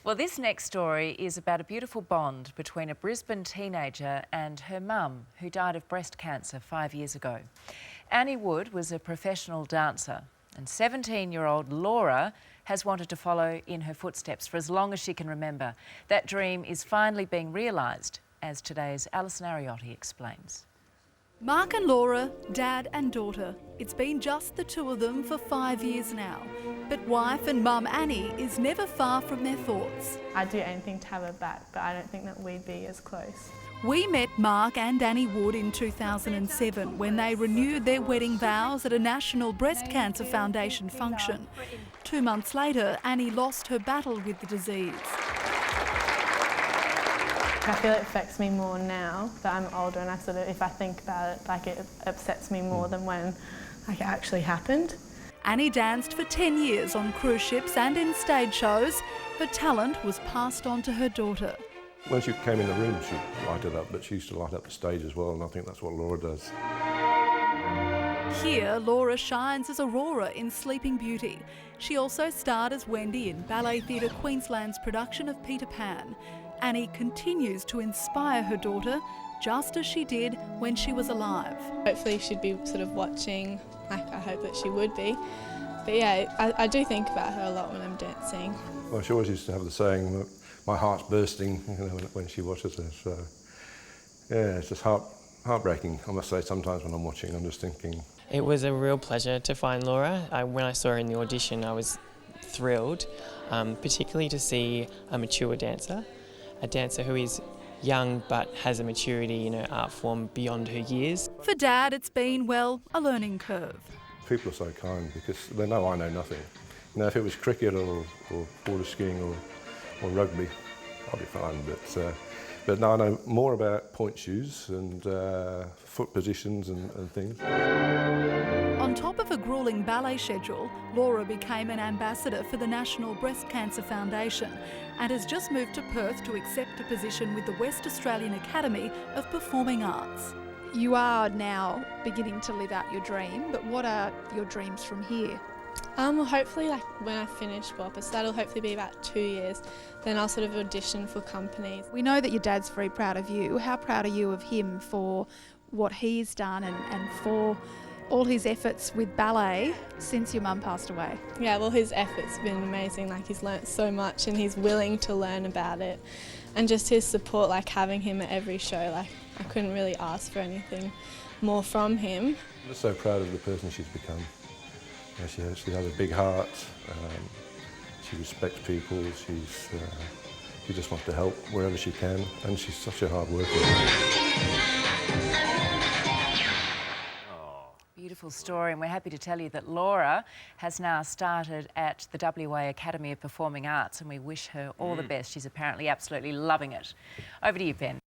Well, this next story is about a beautiful bond between a Brisbane teenager and her mum, who died of breast cancer 5 years ago. Annie Wood was a professional dancer, and 17-year-old Laura has wanted to follow in her footsteps for as long as she can remember. That dream is finally being realised, as today's Alison Ariotti explains. Mark and Laura, dad and daughter. It's been just the two of them for 5 years now. But wife and mum Annie is never far from their thoughts. I'd do anything to have her back, but I don't think that we'd be as close. We met Mark and Annie Wood in 2007 when they renewed their wedding vows at a National Breast Cancer Foundation function. 2 months later, Annie lost her battle with the disease. I feel it affects me more now that I'm older, and if I think about it, like, it upsets me more than when it actually happened. Annie danced for 10 years on cruise ships and in stage shows. Her talent was passed on to her daughter. When she came in the room, she lighted up, but she used to light up the stage as well, and I think that's what Laura does. Here, Laura shines as Aurora in Sleeping Beauty. She also starred as Wendy in Ballet Theatre Queensland's production of Peter Pan. Annie continues to inspire her daughter, just as she did when she was alive. Hopefully she'd be sort of watching, like I hope that she would be. But yeah, I do think about her a lot when I'm dancing. Well, she always used to have the saying, my heart's bursting, when she watches her. So, yeah, it's just heartbreaking, I must say, sometimes when I'm watching. I'm just thinking. It was a real pleasure to find Laura. When I saw her in the audition, I was thrilled, particularly to see a mature dancer, a dancer who is young but has a maturity in her art form beyond her years. For Dad, it's been, well, a learning curve. People are so kind because they know I know nothing. You know, if it was cricket or water skiing or rugby, I'll be fine. But now I know more about point shoes and foot positions and things. On top of a gruelling ballet schedule, Laura became an ambassador for the National Breast Cancer Foundation and has just moved to Perth to accept a position with the West Australian Academy of Performing Arts. You are now beginning to live out your dream, but what are your dreams from here? Well, hopefully, like, when I finish WAPA, so that'll hopefully be about 2 years, then I'll sort of audition for companies. We know that your dad's very proud of you. How proud are you of him for what he's done and for all his efforts with ballet since your mum passed away? Yeah, well, his efforts have been amazing. Like, he's learnt so much and he's willing to learn about it. And just his support, like having him at every show, like, I couldn't really ask for anything more from him. I'm just so proud of the person she's become. You know, she has a big heart, she respects people, she just wants to help wherever she can, and she's such a hard worker. Beautiful story, and we're happy to tell you that Laura has now started at the WA Academy of Performing Arts, and we wish her all the best. She's apparently absolutely loving it. Over to you, Ben.